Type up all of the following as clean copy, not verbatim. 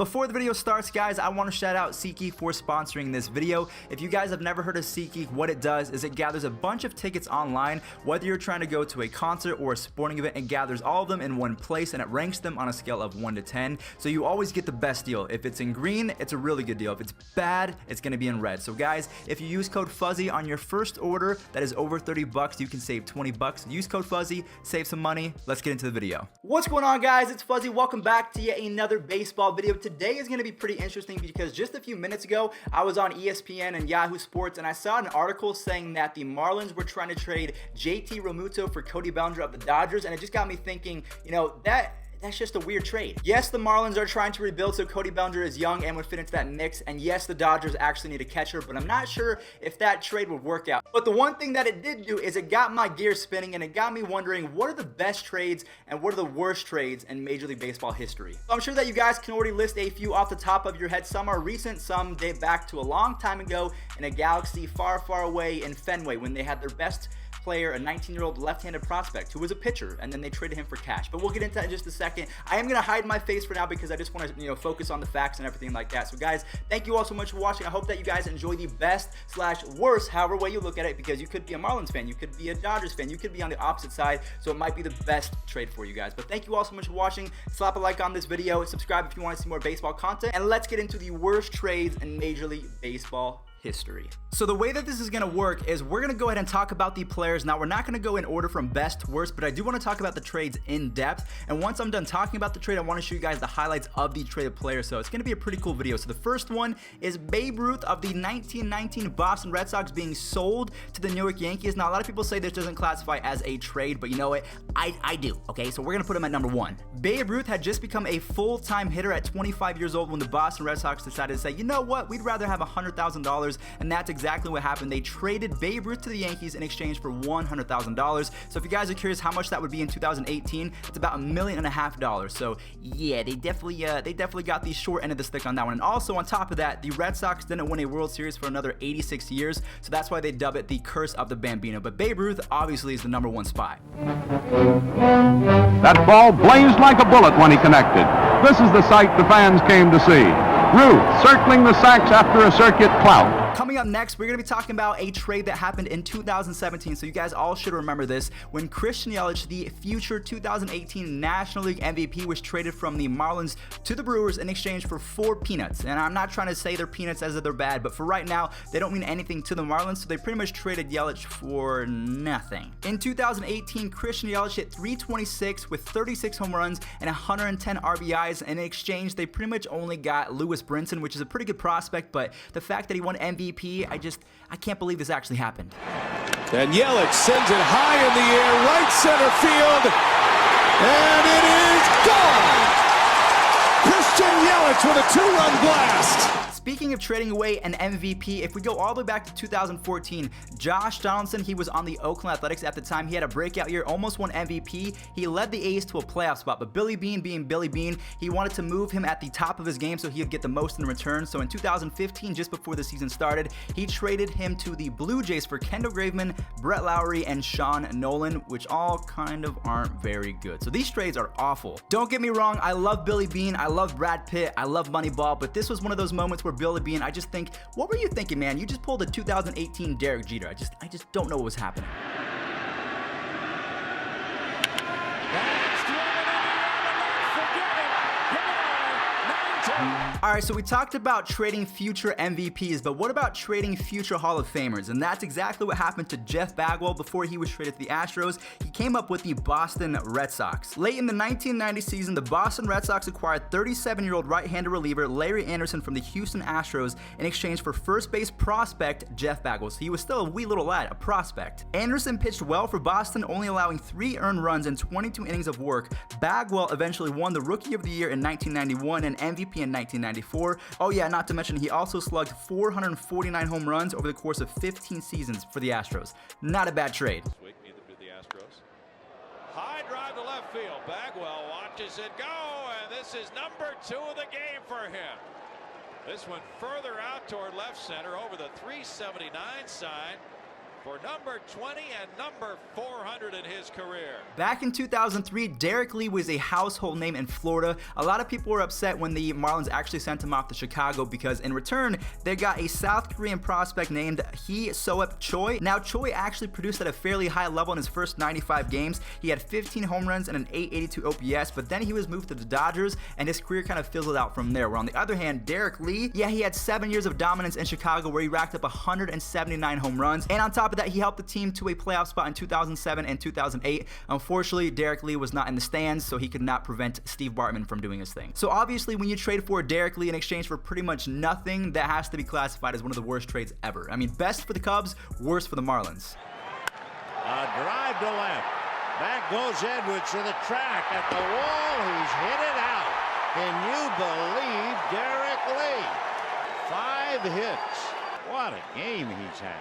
Before the video starts, guys, I want to shout out Seatgeek for sponsoring this video. If you guys have never heard of Seatgeek, what it does is it gathers a bunch of tickets online. Whether you're trying to go to a concert or a sporting event, it gathers all of them in one place and it ranks them on a scale of 1 to 10. So you always get the best deal. If it's in green, it's a really good deal. If it's bad, it's going to be in red. So guys, if you use code Fuzzy on your first order that is over 30 bucks, you can save 20 bucks. Use code Fuzzy, save some money. Let's get into the video. What's going on, guys? It's Fuzzy. Welcome back to yet another baseball video. Today is going to be pretty interesting because just a few minutes ago, I was on ESPN and Yahoo Sports and I saw an article saying that the Marlins were trying to trade JT Realmuto for Cody Bellinger of the Dodgers, and it just got me thinking, you know, that's just a weird trade. Yes, the Marlins are trying to rebuild, so Cody Bellinger is young and would fit into that mix. And yes, the Dodgers actually need a catcher, but I'm not sure if that trade would work out. But the one thing that it did do is it got my gears spinning and it got me wondering, what are the best trades and what are the worst trades in Major League Baseball history? So I'm sure that you guys can already list a few off the top of your head. Some are recent, some date back to a long time ago in a galaxy far, far away in Fenway when they had their best player, a 19-year-old left-handed prospect who was a pitcher, and then they traded him for cash. But we'll get into that in just a second. I am going to hide my face for now because I just want to, focus on the facts and everything like that. So guys, thank you all so much for watching. I hope that you guys enjoy the best / worst, however way you look at it, because you could be a Marlins fan, you could be a Dodgers fan, you could be on the opposite side, so it might be the best trade for you guys. But thank you all so much for watching. Slap a like on this video, subscribe if you want to see more baseball content, and let's get into the worst trades in Major League Baseball history. So the way that this is going to work is we're going to go ahead and talk about the players. Now, we're not going to go in order from best to worst, but I do want to talk about the trades in depth. And once I'm done talking about the trade, I want to show you guys the highlights of the traded players. So it's going to be a pretty cool video. So the first one is Babe Ruth of the 1919 Boston Red Sox being sold to the New York Yankees. Now, a lot of people say this doesn't classify as a trade, but you know what? I do. Okay, so we're going to put him at number 1. Babe Ruth had just become a full-time hitter at 25 years old when the Boston Red Sox decided to say, you know what? We'd rather have $100,000. And that's exactly what happened. They traded Babe Ruth to the Yankees in exchange for $100,000. So if you guys are curious how much that would be in 2018, it's about $1.5 million. So yeah, they definitely got the short end of the stick on that one. And also on top of that, the Red Sox didn't win a World Series for another 86 years. So that's why they dub it the curse of the Bambino. But Babe Ruth obviously is the number 1 spot. That ball blazed like a bullet when he connected. This is the sight the fans came to see. Ruth circling the sacks after a circuit clout. Coming up next, we're going to be talking about a trade that happened in 2017, so you guys all should remember this, when Christian Yelich, the future 2018 National League MVP, was traded from the Marlins to the Brewers in exchange for 4 peanuts. And I'm not trying to say they're peanuts as if they're bad, but for right now, they don't mean anything to the Marlins, so they pretty much traded Yelich for nothing. In 2018, Christian Yelich hit .326 with 36 home runs and 110 RBIs, and in exchange, they pretty much only got Lewis Brinson, which is a pretty good prospect, but the fact that he won MVP, I can't believe this actually happened. And Yelich sends it high in the air, right center field, and it is gone! Christian Yelich with a 2-run blast. Speaking of trading away an MVP, if we go all the way back to 2014, Josh Donaldson, he was on the Oakland Athletics at the time. He had a breakout year, almost won MVP. He led the A's to a playoff spot, but Billy Beane, being Billy Beane, he wanted to move him at the top of his game so he would get the most in return. So in 2015, just before the season started, he traded him to the Blue Jays for Kendall Graveman, Brett Lowry, and Sean Nolan, which all kind of aren't very good. So these trades are awful. Don't get me wrong, I love Billy Beane, I love Brad Pitt, I love Moneyball, but this was one of those moments where Billy Beane, I just think, what were you thinking, man? You just pulled a 2018 Derek Jeter. I just don't know what was happening. Alright, so we talked about trading future MVPs, but what about trading future Hall of Famers? And that's exactly what happened to Jeff Bagwell before he was traded to the Astros. He came up with the Boston Red Sox. Late in the 1990 season, the Boston Red Sox acquired 37-year-old right-handed reliever Larry Anderson from the Houston Astros in exchange for first base prospect Jeff Bagwell. So he was still a wee little lad, a prospect. Anderson pitched well for Boston, only allowing 3 earned runs and 22 innings of work. Bagwell eventually won the Rookie of the Year in 1991 and MVP in 1994. Oh yeah, not to mention he also slugged 449 home runs over the course of 15 seasons for the Astros. Not a bad trade. Neither did the Astros. High drive to left field. Bagwell watches it go, and this is number 2 of the game for him. This one further out toward left center over the 379 side. for number 20 and number 400 in his career. Back in 2003, Derek Lee was a household name in Florida. A lot of people were upset when the Marlins actually sent him off to Chicago because in return, they got a South Korean prospect named Hee Soep Choi. Now, Choi actually produced at a fairly high level in his first 95 games. He had 15 home runs and an 882 OPS, but then he was moved to the Dodgers and his career kind of fizzled out from there. Where on the other hand, Derek Lee, yeah, he had 7 years of dominance in Chicago where he racked up 179 home runs. And on top of that, he helped the team to a playoff spot in 2007 and 2008. Unfortunately, Derek Lee was not in the stands, so he could not prevent Steve Bartman from doing his thing. So obviously, when you trade for Derek Lee in exchange for pretty much nothing, that has to be classified as one of the worst trades ever. I mean, best for the Cubs, worst for the Marlins. A drive to left. Back goes Edwards to the track at the wall. He's hit it out. Can you believe Derek Lee? 5 hits. What a game he's had.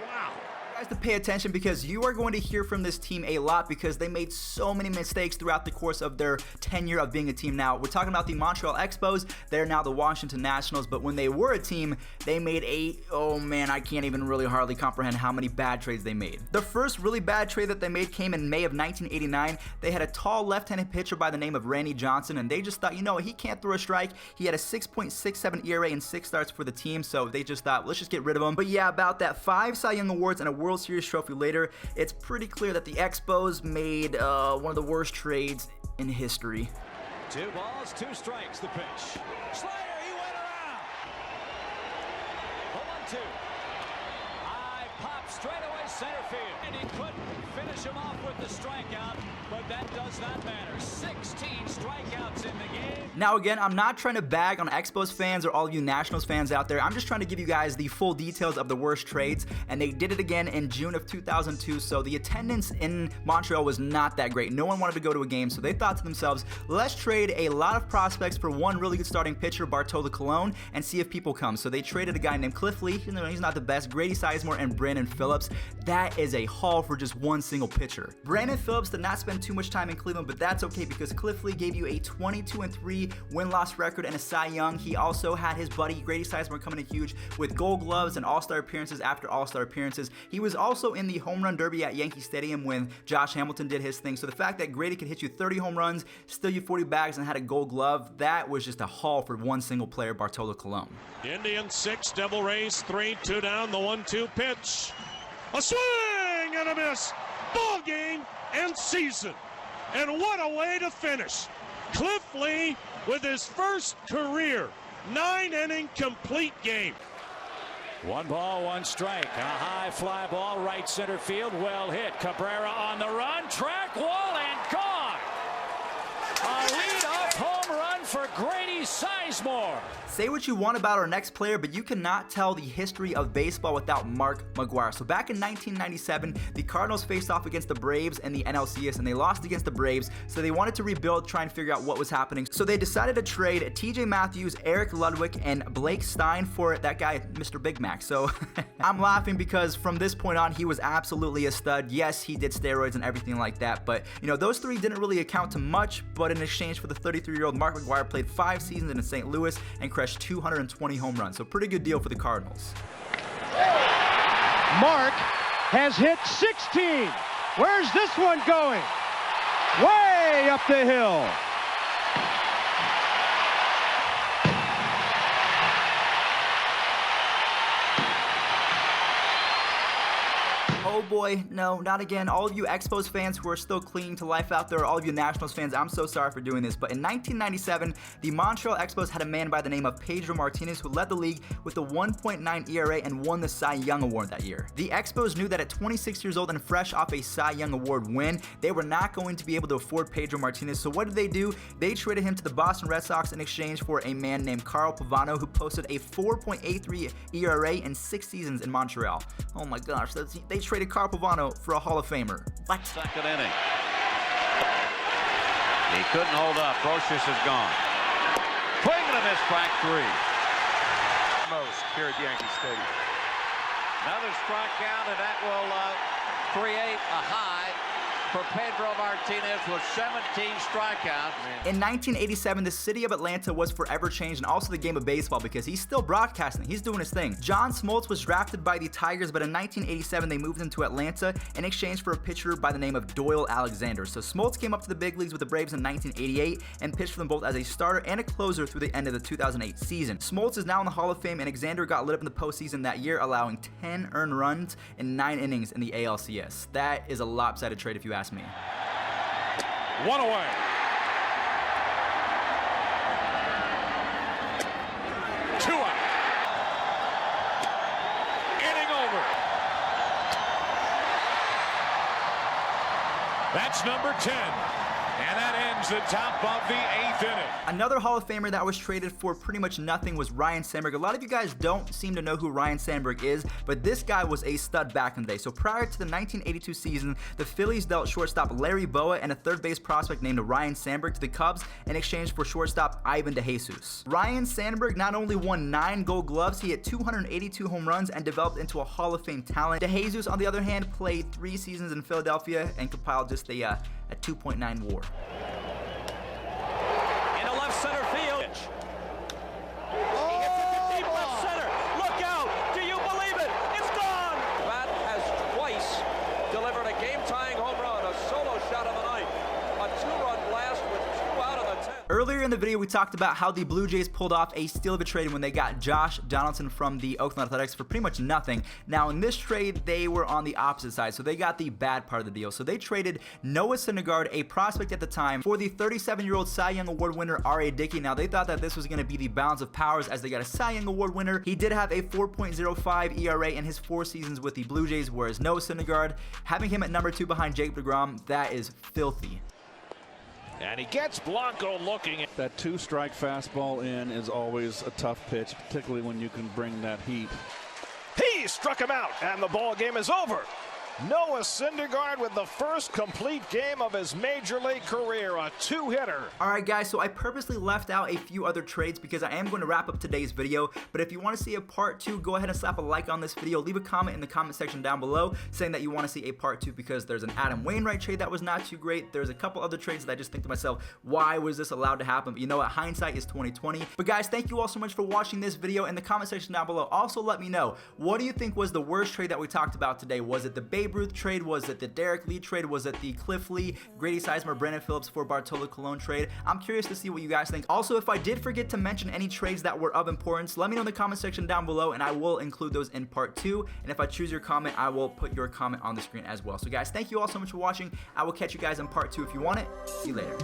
Wow. Guys, to pay attention because you are going to hear from this team a lot because they made so many mistakes throughout the course of their tenure of being a team. Now, we're talking about the Montreal Expos. They're now the Washington Nationals, but when they were a team, they made oh man, I can't even really hardly comprehend how many bad trades they made. The first really bad trade that they made came in May of 1989. They had a tall left-handed pitcher by the name of Randy Johnson, and they just thought, you know, he can't throw a strike. He had a 6.67 ERA and 6 starts for the team, so they just thought, let's just get rid of him. But yeah, about that, 5 Cy Young Awards and a World Series trophy later, it's pretty clear that the Expos made one of the worst trades in history. 2 balls, 2 strikes, the pitch. Slayer, he went around. The 1-2. High pop straightaway center field. And he couldn't finish him off with the strikeout, but that does not matter. 16 strikeouts in the game. Now again, I'm not trying to bag on Expos fans or all of you Nationals fans out there. I'm just trying to give you guys the full details of the worst trades, and they did it again in June of 2002, so the attendance in Montreal was not that great. No one wanted to go to a game, so they thought to themselves, let's trade a lot of prospects for one really good starting pitcher, Bartolo Colon, and see if people come. So they traded a guy named Cliff Lee, you know, he's not the best, Grady Sizemore, and Brandon Phillips. That is a haul for just one single pitcher. Brandon Phillips did not spend too much time in Cleveland, but that's okay because Cliff Lee gave you a 22-3 win-loss record and a Cy Young. He also had his buddy Grady Sizemore coming in huge with Gold Gloves and All-Star appearances after All-Star appearances. He was also in the home run derby at Yankee Stadium when Josh Hamilton did his thing. So the fact that Grady could hit you 30 home runs, steal you 40 bags, and had a Gold Glove, that was just a haul for one single player, Bartolo Colon. Indians 6, Devil Rays 3, 2 down, the 1-2 pitch. A swing and a miss. Ball game and season. And what a way to finish. Cliff Lee with his first career 9-inning complete game. 1 ball, 1 strike. A high fly ball, right center field, well hit. Cabrera on the run, track wall and gone. A lead-off home run for Grady Sizemore. Say what you want about our next player, but you cannot tell the history of baseball without Mark Mcgwire. So back in 1997, the Cardinals faced off against the Braves and the NLCS, and they lost against the Braves, so they wanted to rebuild, try and figure out what was happening. So they decided to trade TJ Matthews, Eric Ludwig, and Blake Stein for that guy, Mr. Big Mac. So I'm laughing because from this point on, he was absolutely a stud. Yes, he did steroids and everything like that, but you know, those three didn't really account to much, but in exchange for the 33-year-old Mark Mcgwire played 5 seasons in St. Louis and crushed 220 home runs. So pretty good deal for the Cardinals. Mark has hit 16. Where's this one going? Way up the hill. Oh boy, no, not again. All of you Expos fans who are still clinging to life out there, all of you Nationals fans, I'm so sorry for doing this, but in 1997, the Montreal Expos had a man by the name of Pedro Martinez who led the league with a 1.9 ERA and won the Cy Young Award that year. The Expos knew that at 26 years old and fresh off a Cy Young Award win, they were not going to be able to afford Pedro Martinez, so what did they do? They traded him to the Boston Red Sox in exchange for a man named Carl Pavano who posted a 4.83 ERA in 6 seasons in Montreal. Oh my gosh, they traded Carl Pavano for a Hall of Famer. What? Second inning. He couldn't hold up. Brocious is gone. Swing and a miss, strike 3. Most here at Yankee Stadium. Another strikeout, and that will create a high for Pedro Martinez with 17 strikeouts. In 1987, the city of Atlanta was forever changed, and also the game of baseball, because he's still broadcasting. He's doing his thing. John Smoltz was drafted by the Tigers, but in 1987, they moved him to Atlanta in exchange for a pitcher by the name of Doyle Alexander. So Smoltz came up to the big leagues with the Braves in 1988 and pitched for them both as a starter and a closer through the end of the 2008 season. Smoltz is now in the Hall of Fame, and Alexander got lit up in the postseason that year, allowing 10 earned runs in 9 innings in the ALCS. That is a lopsided trade if you ask me. One away. Two out. Inning over. That's number 10. And that ends the top of the 8th inning. Another Hall of Famer that was traded for pretty much nothing was Ryne Sandberg. A lot of you guys don't seem to know who Ryne Sandberg is, but this guy was a stud back in the day. So prior to the 1982 season, the Phillies dealt shortstop Larry Boa and a third base prospect named Ryne Sandberg to the Cubs in exchange for shortstop Ivan DeJesus. Ryne Sandberg not only won 9 Gold Gloves, he hit 282 home runs and developed into a Hall of Fame talent. DeJesus, on the other hand, played 3 seasons in Philadelphia and compiled just a 2.9 WAR. Into left center field. He hits it to deep left center. Look out! Do you believe it? It's gone! Bat has twice delivered a game-tying home run, a solo shot of the night, a 2-run blast with 2 out of the 10. Earlier in the video, we talked about how the Blue Jays pulled off a steal of a trade when they got Josh Donaldson from the Oakland Athletics for pretty much nothing. Now, in this trade, they were on the opposite side, so they got the bad part of the deal. So they traded Noah Syndergaard, a prospect at the time, for the 37-year-old Cy Young Award winner R.A. Dickey. Now, they thought that this was going to be the balance of powers as they got a Cy Young Award winner. He did have a 4.05 ERA in his 4 seasons with the Blue Jays, whereas Noah Syndergaard, having him at number 2 behind Jacob deGrom, that is filthy. And he gets Blanco looking. That 2-strike fastball in is always a tough pitch, particularly when you can bring that heat. He struck him out, and the ball game is over. Noah Syndergaard with the first complete game of his major league career, a 2-hitter. Alright guys, so I purposely left out a few other trades because I am going to wrap up today's video, but if you want to see a part 2, go ahead and slap a like on this video, leave a comment in the comment section down below saying that you want to see a part 2 because there's an Adam Wainwright trade that was not too great, there's a couple other trades that I just think to myself, why was this allowed to happen? But you know what, hindsight is 20/20. But guys, thank you all so much for watching this video. In the comment section down below, also let me know, what do you think was the worst trade that we talked about today? Was it the Babe Ruth trade? Was it the Derek Lee trade? Was it the Cliff Lee, Grady Sizemore, Brandon Phillips for Bartolo Colon trade? I'm curious to see what you guys think. Also, if I did forget to mention any trades that were of importance, let me know in the comment section down below and I will include those in part 2. And if I choose your comment, I will put your comment on the screen as well. So guys, thank you all so much for watching. I will catch you guys in part 2 if you want it. See you later.